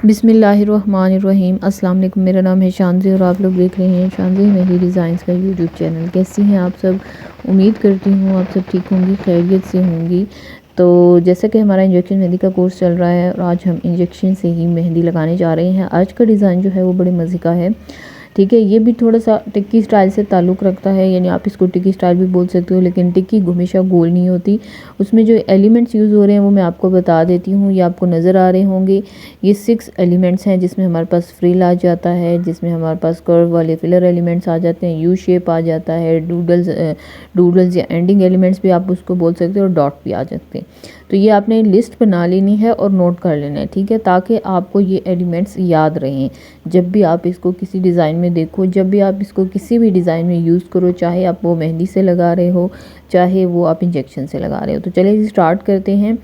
बिस्मिल्लाहिर्रहमानिर्रहीम। अस्सलाम वालेकुम। मेरा नाम है शानजी और आप लोग देख रहे हैं शानजी मेहंदी डिज़ाइंस का यूट्यूब चैनल। कैसी हैं आप सब? उम्मीद करती हूँ आप सब ठीक होंगी, खैरियत से होंगी। तो जैसा कि हमारा इंजेक्शन मेहंदी का कोर्स चल रहा है और आज हम इंजेक्शन से ही मेहंदी लगाने जा रहे हैं। आज का डिज़ाइन जो है वो बड़े मज़े का है, ठीक है। ये भी थोड़ा सा टिक्की स्टाइल से ताल्लुक़ रखता है, यानी आप इसको टिक्की स्टाइल भी बोल सकते हो, लेकिन टिक्की हमेशा गोल नहीं होती। उसमें जो एलिमेंट्स यूज़ हो रहे हैं वो मैं आपको बता देती हूँ, ये आपको नज़र आ रहे होंगे। ये 6 एलिमेंट्स हैं, जिसमें हमारे पास फ्रिल आ जाता है, जिसमें हमारे पास कर्व वाले फिलर एलिमेंट्स आ जाते हैं, यू शेप आ जाता है, डूडल्स या एंडिंग एलिमेंट्स भी आप उसको बोल सकते हो, और डॉट भी आ जाते हैं। तो ये आपने लिस्ट बना लेनी है और नोट कर लेना है, ठीक है, ताकि आपको ये एलिमेंट्स याद रहें। जब भी आप इसको किसी डिज़ाइन में देखो, जब भी आप इसको किसी भी डिज़ाइन में यूज़ करो, चाहे आप वो मेहंदी से लगा रहे हो, चाहे वो आप इंजेक्शन से लगा रहे हो। तो चलिए स्टार्ट करते हैं।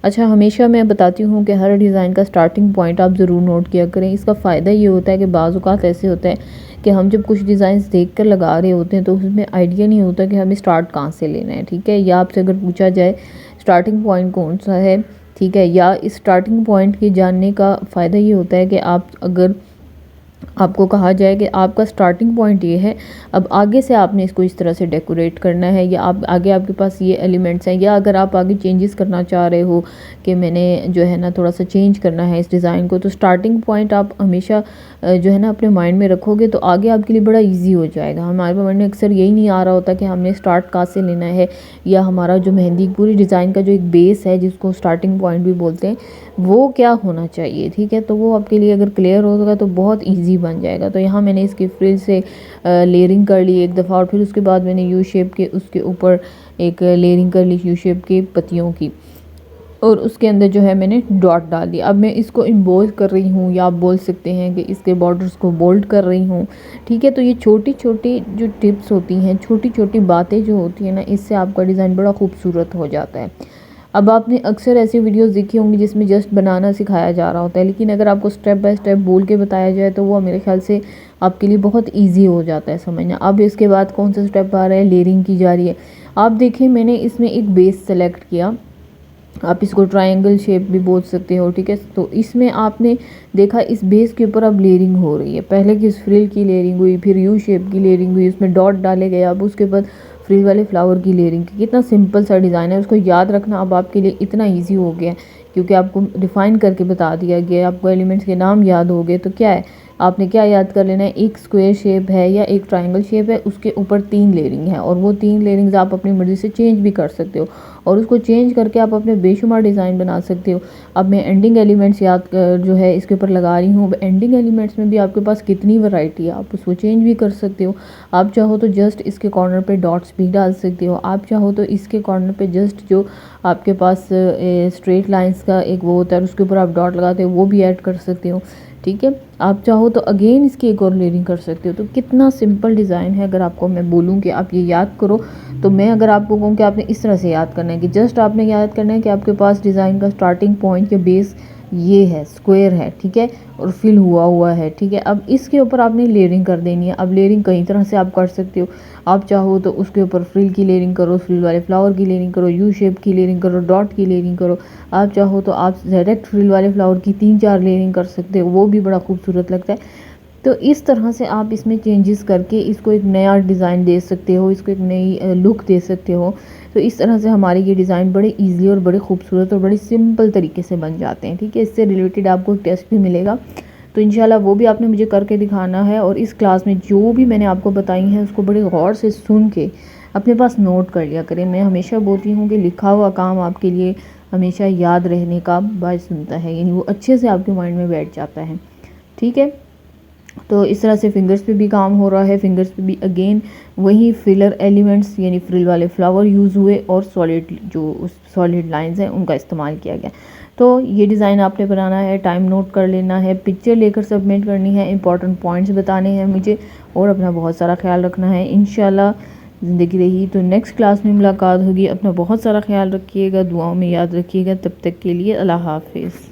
अच्छा, हमेशा मैं बताती हूँ कि हर डिज़ाइन का स्टार्टिंग पॉइंट आप ज़रूर नोट किया करें। इसका फ़ायदा ये होता है कि बाज़ औक़ात ऐसे होता है कि हम जब कुछ डिज़ाइंस देख कर लगा रहे होते हैं तो उसमें आइडिया नहीं होता कि हमें स्टार्ट कहाँ से लेना है, ठीक है। या आपसे अगर पूछा जाए स्टार्टिंग पॉइंट कौन सा है, ठीक है, या इस स्टार्टिंग पॉइंट के जानने का फ़ायदा ये होता है कि अगर आपको कहा जाए कि आपका स्टार्टिंग पॉइंट ये है, अब आगे से आपने इसको इस तरह से डेकोरेट करना है, या आप आगे आपके पास ये एलिमेंट्स हैं, या अगर आप आगे चेंजेस करना चाह रहे हो कि मैंने जो है ना थोड़ा सा चेंज करना है इस डिज़ाइन को, तो स्टार्टिंग पॉइंट आप हमेशा जो है ना अपने माइंड में रखोगे तो आगे आपके लिए बड़ा ईजी हो जाएगा। हमारे माइंड में अक्सर यही नहीं आ रहा होता कि हमने स्टार्ट कहाँ से लेना है, या हमारा जो मेहंदी पूरी डिज़ाइन का जो एक बेस है जिसको स्टार्टिंग पॉइंट भी बोलते हैं वो क्या होना चाहिए, ठीक है। तो वो आपके लिए अगर क्लियर होगा तो बहुत ईजी बन जाएगा। तो यहाँ मैंने इसकी फ्रिल से लेयरिंग कर ली एक दफ़ा, और फिर उसके बाद मैंने यू शेप के उसके ऊपर एक लेयरिंग कर ली यू शेप के पत्तियों की, और उसके अंदर जो है मैंने डॉट डाल दिया। अब मैं इसको इम्बोज कर रही हूँ, या आप बोल सकते हैं कि इसके बॉर्डर्स को बोल्ड कर रही हूँ, ठीक है। तो ये छोटी छोटी जो टिप्स होती हैं, छोटी छोटी बातें जो होती हैं ना, इससे आपका डिज़ाइन बड़ा खूबसूरत हो जाता है। अब आपने अक्सर ऐसी वीडियोस देखी होंगी जिसमें जस्ट बनाना सिखाया जा रहा होता है, लेकिन अगर आपको स्टेप बाय स्टेप बोल के बताया जाए तो वो मेरे ख्याल से आपके लिए बहुत इजी हो जाता है समझना। अब इसके बाद कौन सा स्टेप आ रहा है, लेयरिंग की जा रही है। आप देखें मैंने इसमें एक बेस सेलेक्ट किया, आप इसको ट्रायंगल शेप भी बोल सकते हो, ठीक है। तो इसमें आपने देखा इस बेस के ऊपर अब लेयरिंग हो रही है। पहले की फ्रिल की लेयरिंग हुई, फिर यू शेप की लेयरिंग हुई, उसमें डॉट डाले गए, अब उसके बाद फ्रिल वाले फ्लावर की लेयरिंग की। कितना सिंपल सा डिज़ाइन है, उसको याद रखना अब आपके लिए इतना ईजी हो गया क्योंकि आपको डिफ़ाइन करके बता दिया गया, आपको एलिमेंट्स के नाम याद हो गए। तो क्या है, आपने क्या याद कर लेना है, एक स्क्वायर शेप है या एक ट्रायंगल शेप है, उसके ऊपर 3 लेयरिंग है, और वो 3 लेयरिंग्स आप अपनी मर्ज़ी से चेंज भी कर सकते हो, और उसको चेंज करके आप अपने बेशुमार डिज़ाइन बना सकते हो। अब मैं एंडिंग एलिमेंट्स जो है इसके ऊपर लगा रही हूँ। एंडिंग एलिमेंट्स में भी आपके पास कितनी वैरायटी है, आप उसको चेंज भी कर सकते हो। आप चाहो तो जस्ट इसके कॉर्नर पे डॉट्स भी डाल सकते हो, आप चाहो तो इसके कॉर्नर पे जस्ट जो आपके पास स्ट्रेट लाइंस का एक वो होता है उसके ऊपर आप डॉट लगाते हो वो भी ऐड कर सकते हो, ठीक है। आप चाहो तो अगेन इसकी एक और लेयरिंग कर सकते हो। तो कितना सिंपल डिज़ाइन है। अगर आपको मैं बोलूँ कि आप ये याद करो, तो मैं अगर आपको कहूँ कि आपने इस तरह से याद करना है कि जस्ट आपने याद करना है कि आपके पास डिज़ाइन का स्टार्टिंग पॉइंट या बेस ये है, स्क्वायर है, ठीक है, और फिल हुआ है, ठीक है। अब इसके ऊपर आपने लेयरिंग कर देनी है। अब लेयरिंग कई तरह से आप कर सकते हो। आप चाहो तो उसके ऊपर फ्रिल की लेयरिंग करो, फ्रिल वाले फ्लावर की लेयरिंग करो, यू शेप की लेयरिंग करो, डॉट की लेयरिंग करो। आप चाहो तो आप डायरेक्ट फ्रिल वाले फ्लावर की 3-4 लेयरिंग कर सकते हो, वो भी बड़ा खूबसूरत लगता है। तो इस तरह से आप इसमें चेंजेस करके इसको एक नया डिज़ाइन दे सकते हो, इसको एक नई लुक दे सकते हो। तो इस तरह से हमारे ये डिज़ाइन बड़े इजी और बड़े खूबसूरत और बड़े सिंपल तरीके से बन जाते हैं, ठीक है। इससे रिलेटेड आपको एक टेस्ट भी मिलेगा, तो इंशाल्लाह वो भी आपने मुझे करके दिखाना है। और इस क्लास में जो भी मैंने आपको बताई हैं उसको बड़े गौर से सुन के अपने पास नोट कर लिया करें। मैं हमेशा बोलती हूँ कि लिखा हुआ काम आपके लिए हमेशा याद रहने का बायस बनता है, यानी वो अच्छे से आपके माइंड में बैठ जाता है, ठीक है। तो इस तरह से फिंगर्स पे भी काम हो रहा है। फिंगर्स पे भी अगेन वही फिलर एलिमेंट्स यानी फ्रिल वाले फ्लावर यूज़ हुए, और सॉलिड लाइंस हैं उनका इस्तेमाल किया गया। तो ये डिज़ाइन आपने बनाना है, टाइम नोट कर लेना है, पिक्चर लेकर सबमिट करनी है, इंपॉर्टेंट पॉइंट्स बताने हैं मुझे, और अपना बहुत सारा ख्याल रखना है। इंशाल्लाह ज़िंदगी रही तो नेक्स्ट क्लास में मुलाकात होगी। अपना बहुत सारा ख्याल रखिएगा, दुआओं में याद रखिएगा। तब तक के लिए अल्लाह हाफिज़।